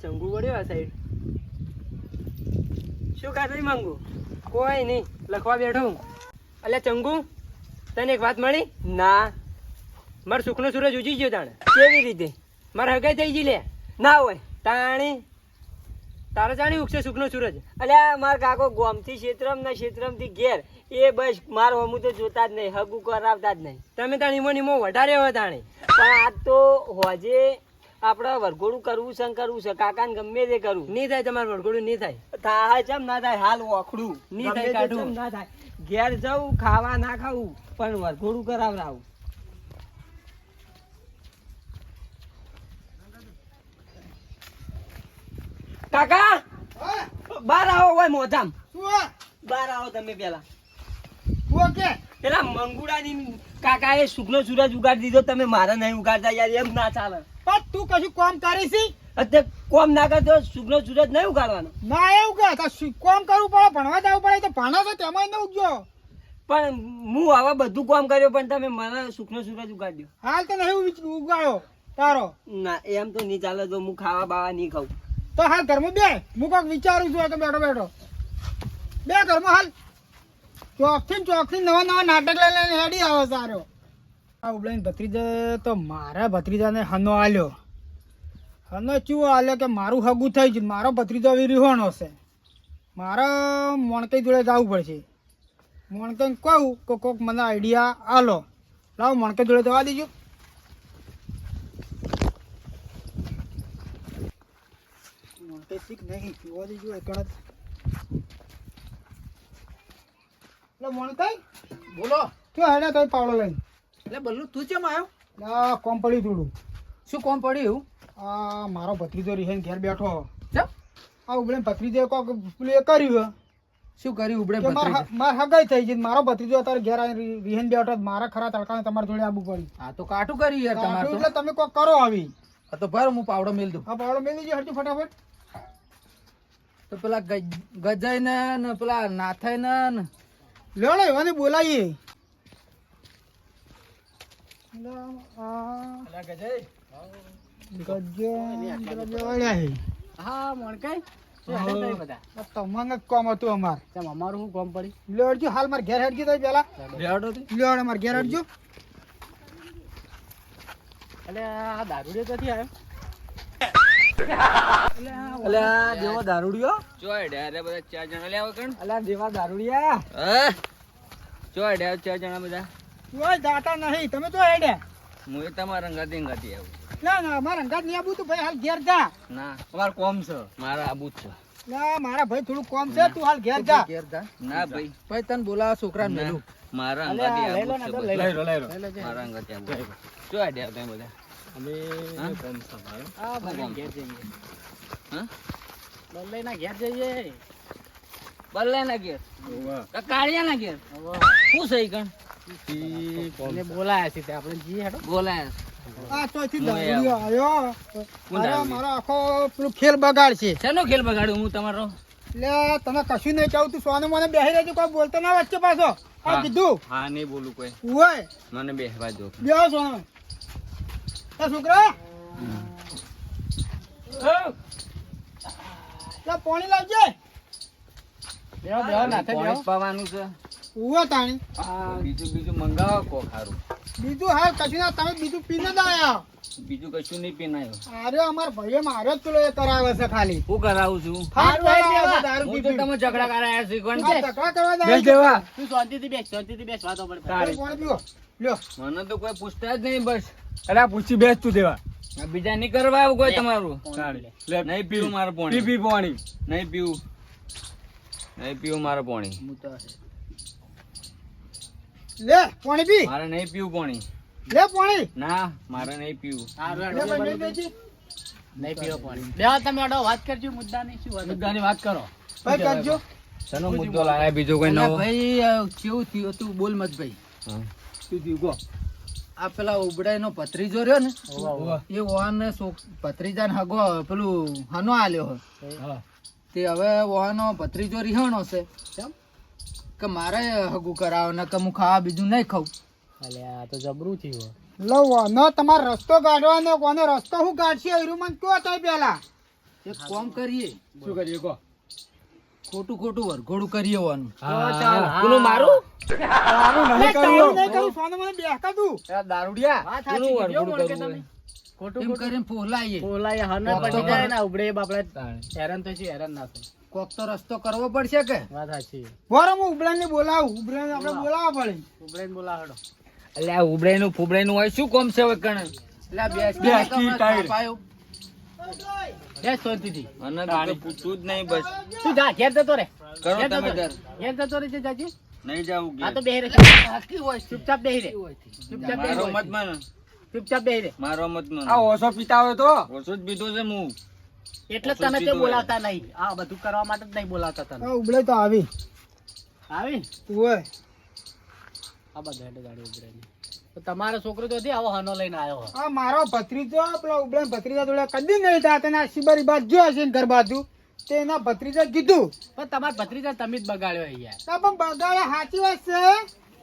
ચંગુ વળ્યો આ સાઈડ. શું કાઢી માંગુ? કોઈ નહીં, લખવા બેઠો હું. અલ્યા ચંગુ, તને એક વાત મળી? ના, મારો સુખનો સૂરજ ઉજી ગયો તાણે. કેવી રીતે? મારે હગાઈ થઈ ગઈ લે. ના હોય તાણી, તારે જાણી ઉગશે સુખનો સૂરજ? અલ્યા માર કાકો ગોમથી ક્ષેત્રમ ને ક્ષેત્રમથી ઘેર, એ બસ માર હમું તો જોતા જ નહીં, હગું કરાવતા જ નહીં. તમે તાણ ઈમો વધારે હોય તાણી. પણ આજ તો હોજે આપણે વરઘોડું કરવું છે ને કરવું છે, કાકાને ગમે તે કરવું. નહીં થાય તમારે વળગોડું, નહીં થાય. થાય ચમ ના થાય, હાલ ઓખડું નહીં થાય, ગમે તે કાઢું. ચમ ના થાય. ઘેર જવું, ખાવા ના ખાવું, પણ વરઘોડું કરાવરાવું. કાકા બાર આવો, હોય મોજામ. બાર આવો તમે પેલા. પેલા મંગુડાની કાકા એ સુખનો સૂરજ ઉગાડી દીધો, તમે મારે નહીં ઉગાડતા યાર, એમ ના ચાલે. પણ તું કશું કામ કરીશી? અત્યારે કોમ ના કરતો સુખનો સૂરજ નહીં ઉગાડવાનો. ના એવું કે કામ કરવું પડે, ભણવા જવું પડે, તો ભણો તો તેમાં ન ઉગજો. પણ હું હવે બધું કામ કર્યો, પણ તમે મને સુખનો સૂરજ ઉગાડ્યો. હાલ તો નહીં ઉગાડ્યો તારો. ના એમ તો નહીં ચાલે, તો હું ખાવા બાવા નહીં ખાઉં. તો હાલ ઘરમાં બે, હું કોઈક વિચારું છું તો બેઠો બેઠો બે ઘરમાં હાલ ચોકથી નવા નવા નાટક લઈને હેડી આવે સારો. આ ઉબલાઈને ભત્રીજા તો મારા ભત્રીજાને હનો આલ્યો. હનો ચૂ આલ્યો કે મારું હગું થઈ ગયું, મારો ભત્રીજો વિરીહોણો છે, મારે મોણકઈ જોડે જવું પડશે. મોણકઈને કહું કે કોઈક મને આઈડિયા આલો, લાવો મોણકઈ જોડે જવા દીજો. મોણકઈ શીખ નહીં જોવા દીજો એકણ. મોણકઈ બોલો. શું હેડ્યા તો પાવડો લઈને? એટલે બલ્લુ તું કેમ આવ્યો? ના કોમ પડ્યું થોડું. શું કોમ પડ્યું? આ મારો ભત્રીજો રીહેન ઘેર બેઠો. ચમ? આ ઉબળે ભત્રીજો કોક પેલું એ કર્યું શું કર્યું ઉબડે કે ભત્રીજે? માર હગાઈ થઈ ગઈ. મારો ભત્રીજો અત્યારે ઘેર આવીને રીહેન બેઠો, મારા ખરા તડકાને તમારે જોડે આવવું પડ્યું. હા તો કાટું કર્યું યાર તમારે તો. એટલે તમે કોક કરો આવી. હા તો ભર હું પાવડો મેલ દઉં. આ પાવડો મેલી દેજો હરજી ફટાફટ. તો પેલા ગજાઈ ને પેલા નાથાઈ ને લેવડો એવાને બોલાવીએ. હા મણકાઈ શું હેડે તઈ બધા? તમને જ કોમ હતું અમારે. ચમ અમારું શું કોમ પડી? લેવડજો હાલ મારે ઘેર હેડજો તો પેલા. રેડો થી. લેવડો મારે ઘેર હેડજો. એટલે આ દારૂડિયો ક્યાંથી આવ્યો? અલ્યા દેવો દારૂડિયો. ચોય રે બધા 4 જણા લેવા કણ. અલ્યા દેવા દારૂડિયા. ચોય 4 જણા બધા. કોઈ દાતા નહીં, તમે તો હેડે. હું તમારા રંગાતી આવું. ના ના મારા અંગાત નહીં આવું, તું ભાઈ હાલ ઘેર જા. ના અમાર કોમ છે, મારા આબુ જ છે. ના મારા ભાઈ થોડું કોમ છે, તું હાલ ઘેર જા. ઘેર જા. ના ભાઈ, ભાઈ તને બોલાવા છોકરાને મેલું. મારા અલ્યા, અંગાતી લઈ લો આબુ ને છે. તો બસ. લઈ લો. લઈ લો. મારા અંગાતી આબુ. ચોય તમે બધા. હા ભાઈ ઘેર જઈએ. હા બલ્લે ના ઘેર જઈએ. બલ્લે ના ઘેર, કાળિયા ના ઘેર. શું સહી કણ એને બોલાયા છે તે આપણે જઈએ હેડો. બોલાય. આ ચોથી હું દારૂડિયો આવ્યો. કોણ અરે દારૂડિયો? મારો આખો પેલું ખેલ બગાડ છે. શેનો ખેલ બગાડ્યો હું તમારો? એટલે તને કશું નહીં કહું, તું સોને મને બેહી રહેજો, કોઈ બોલતો ના વચ્ચે પાછો. આ હા. કીધું હા નહીં બોલું કોઈ. હોય મને બેહવા દો. બેહો સોને. એ છોકરા લા પાણી લાવજે. બેહો બેહો નાથે પાણી બેહો. જ પાવાનું છે. ઉવા તાણી. બીજું મંગાવો કો ખારું. બીજું હાલ કશું ના, તમે બીજું પીને જ આયા. બીજું કશું નહીં પીનાયો. અરે અમારા ભાઈએ મારે જ પેલો એ કરાવે છે ખાલી. હું કરાવું છું? હારું ભાઈ, કરાવે દેવા. દારૂ હું પી તો પી. તમે ઝઘડા કરાયા છે કોણ? આ ઝઘડા કરવા બેસ દારૂ દેવા. તું શાંતિથી બેસ વાતો પડે. પી. પાણી પીવો. લ્યો. મને તો કોઈ પૂછતા જ નહીં બસ. અરે પૂછી બેસ તું દેવા. આ બીજા નહીં કરવા આવું કોઈ તમારું. લે નહીં પીવું મારું પાણી. પાણી. નહીં પીવું. નહીં પીવું મારું પાણી. લે પાણી પી. મારે નહીં પીવું પાણી. લે પાણી. ના મારે નહીં પીવું. લે બંને બેસી. નહીં પીવો પાણી. બેહો તમે અડો વાત કરજો મુદ્દાની શું વાત? મુદ્દાની વાત કરો. ભાઈ કરજો. શેનો મુદ્દો લાયા બીજો કોઈ અલા નવો? ભાઈ કેવું થયું તું બોલ મત ભાઈ. હા. શું થયું ગો? આ પેલા ઉબડાઈ નો ભત્રીજો રહ્યો ને એ વાહન ભત્રીજાને હગો પેલું હનો આલ્યો તે હવે વાહનો ભત્રીજો રીહાણો છે કે મારે હગું કરાવો ને કે હું ખાવા બીજું નહીં ખાઉં. અલ્યા તો જબરું થયું. લો નો તમારો રસ્તો કાઢવાનો, કોનો રસ્તો હું કાઢશે એરું મને કયો થાય પેલા. એક કામ કરીએ, શું કરીએ કહો? ખોટું ખોટું વરઘોડું કરીએ ઓનું. કોનું મારું તારું નહીં કર્યું. નહીં કર્યું, સોનું મને બેસતા તું. વાત સાચી કોનું કીધી હો વરઘોડું મને કે કરવું તમે. એમ કરીને ફોલાઈએ. કોક તો રસ્તો કરવો પડશે કે બરાબર, હું ઉબરાને બોલાવું. ઉબરાને આપણે બોલાવવા પડે. એટલે આ ઉબડાઈનું ફૂબડાઈનું હોય શું કોમ છે હવે કણ એટલે આ બેસ કે બેસ કી હમણાં ટાયર. સાપ આયો. બેસ શાંતિથી. મને તો પૂછતું જ નહીં બસ તું જા ઘેર જતો રે. કરો ઘેર તમે જતો રે. ઘર ઘેર જતો રે છે જાજી. નહીં જાવું આ ઘેર. તો બેહી રે. હાકી હોય ચૂપચાપ બેહી રે. ચૂપચાપ બેહી મારો રે. મત માનો ચૂપચાપ બેહી રે. મારો મત આ માનો ઓછો પીતા હોય તો ઓછો જ પીધો છે હું એટલે ઓછો તમે તે સીધો બોલાવતા નહીં. આ બધું કરવા માટે જ નહીં બોલાવતા તને. આ ઉબળે તો આવી આવી ઓય. આ બધા હેડે ગાડી ઉભરાઈ. તો તમારો છોકરો તો આવો હનો લઈને આવ્યો હોય. આ મારો ભત્રીજો પેલા ઉબળે ભત્રીજા જોડે કદી નહીં થયા. તેના શિબારી બાદ જો હશે ને ઘર બાજુ તેના ભત્રીજા કીધું પણ તમારા ભત્રીજા તમે જ બગાડ્યો અહીંયા. તો પણ બગાડે સાચી વાત છે,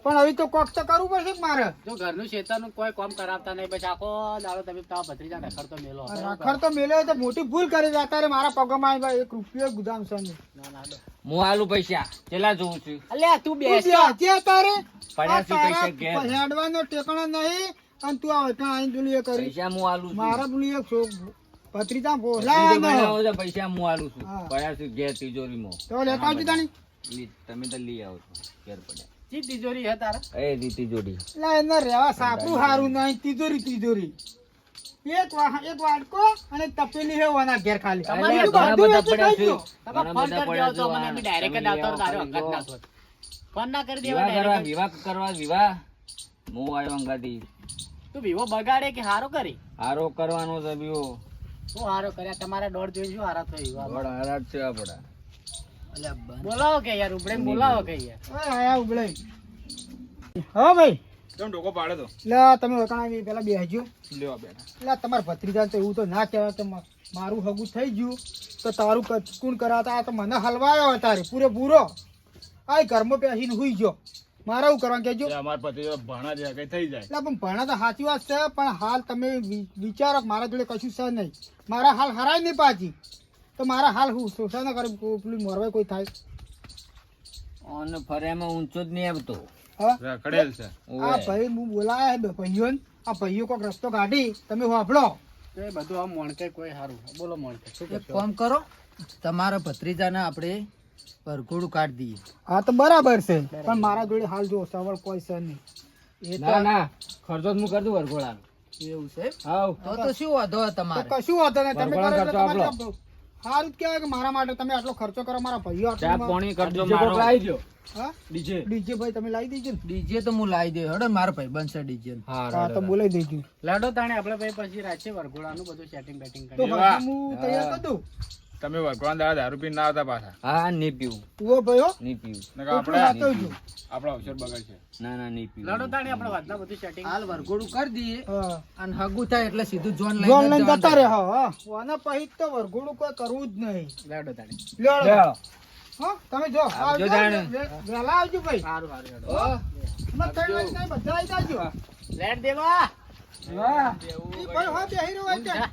પણ હવે તો કોક તો કરવું પડશે કે મારે. જો ઘરનું શેતાનું કોઈ કામ કરાવતા નહીં, પછી આખો દાડો તમે તમારા ભત્રીજા રખડતો મેલો. રખડ તો મેલ્યો તો મોટી ભૂલ કરી છે. અત્યારે મારા પગમાં આવી ભાઈ 1 રૂપિયો ગુદામ છે નહીં. ના, ના, ના. હું આલુ પૈસા કેટલા જોઉં છું અલ્યા તું બેસ. તું જે અત્યારે પડ્યા આ છે પૈસા ઘેર. તારા હેડવાનો ઠેકાણો નહીં અને તું આ વચમાં આવીને પેલું એ કરી. પૈસા હું આલુ છું મારા પેલું એક ભત્રીજા બીજો બોલાવાનો. બનાવો તો પૈસા હું આલુ છું હા. પડ્યા છે ઘેર તિજોરીમાં તો લેતા આવજો તાણી. તમે તો લઈ આવો છો ઘેર પડ્યા ચી તિજોરી હે તારા? એ રી તિજોરી એટલે એને રહેવા સાપરું સારું નહીં. તિજોરી તિજોરી એક વાટકો અને એક તપેલી હે ઓના ઘેર ખાલી. અલ્યા, બીજું ઘણા બધું બધા વેચી પડ્યા ખાઈ છે. ગયો. તમે ફોન કરી દેવો તો મને બી ડાયરેક્ટ જ આવતો તારો અંગાત ના થોત. ફોન ના કરી દેવા વિવાહ કરવા direct જ. વિવાહ હું આવ્યો અંગાથી તું વિવો બગાડે કે હારો કરી? હારો કરવાનો છે બીવો શું હારો કર્યા? તમારા દોડ જોઈ શું હારા થયો વિવાહ? બડા હારા જ છે આપડા બોલાવો કે યાર, ઉભરે બોલાવો કે યાર. ઓય આયા ઉબળે. હા ભાઈ, કેમ ઢોકો પાડે તો લે તમે વખાણ આવી પેલા બેસજો. લેવા બેઠા એટલે તમારા ભત્રીજા તો એવું તો ના કહેવાય કે મારું હગું થઈ ગયું તો તારું કચકુણ કરાતા. આ તો મને હલવાયો અત્યારે પૂરેપૂરો. આ ઘરમાં બેસીને હુઈ ગયો. મારે એવું કરવાનું કહેજો. અમારા પતિ ભણા જે કઈ થઈ જાય એટલે પણ ભણા તો સાચી વાત છે, પણ હાલ તમે વિચારો કે મારા જોડે કશું છે નહીં. મારા હાલ હરાય નહીં પાછી તો મારા હાલ હું શોષા ના કરે. પેલું મોરવાય કોઈ થાય અને ફર્યામાં ઊંચો જ નહીં આવતો હા. રખડેલ છે આ ભાઈ હું બોલાયા હે બે ભાઈઓને. આ ભાઈઓ કોઈક રસ્તો કાઢી તમે વાપરો. તો એ બધું આમ મોણકે કોઈ હારું. બોલો મોણકે શું એક કામ કરો, તમારા ભત્રીજાને આપણે વરઘોડું કાઢી દઈએ. હા તો બરાબર છે, પણ મારા જોડે હાલ જો સવળ કોઈ છે નહીં. એ ના ના ખર્ચો જ હું કરી દઉં વરઘોડાનો એવું છે? હાવ તો શું વાંધો હોય તો તમારે? કશું વાંધો નહીં. તમે કરો ભગવાન એટલે ખર્ચો તમારે આપણો. સારું જ કહેવાય કે મારા માટે તમે આટલો ખર્ચો કરો. મારા ભાઈઓ ચા આટલું પાણી કરજો ડીજે કોક મારો લાવી દ્યો. હા ડીજે ડીજે ભાઈ તમે લાવી દેજો ને. ડીજે તો હું લાવી દે. હડો મારો ભાઈ બનશે ડીજે. હા તો બોલાવી દેજો. લાડો તાણે આપણે ભાઈ પછી રાખીએ વરઘોડાનું બધું સેટિંગ બેટિંગ તો કરી. ભાઈ હું તૈયાર કરી દઉં. તમે ભગવાન દાદા દારૂ પીને ના આવતા પાછા હા નહીં પીવું ઉભો ભાઈઓ નહીં પીવું નકર આપણે આપણે વાતો જો. આપણો અવસર બગાડશે ના ના નહીં પીવું લાડો તાણે આપણે વાતના બધું સેટિંગ. હાલ વરઘોડું કરી દઈએ હા અને હગું થાય એટલે સીધું જોન જોન લઈને લઈને જ જતા રહે. જવાનું. હા હા આના પછી તો વરઘોડું કોઈ કરવું જ નહીં. લાડો તાણે. લ્યો લ્યો. હા તમે જો આવજો આવજો જાણે. વહેલા આવજો ભાઈ. હારું હારું હેડો. હો, અમે ત્રણ વાગે ત્યાં બધા આવી જાજો. લેટ દેવા. હા ઈ ભાઈ હા બેહી રહ્યો હોય ત્યાં.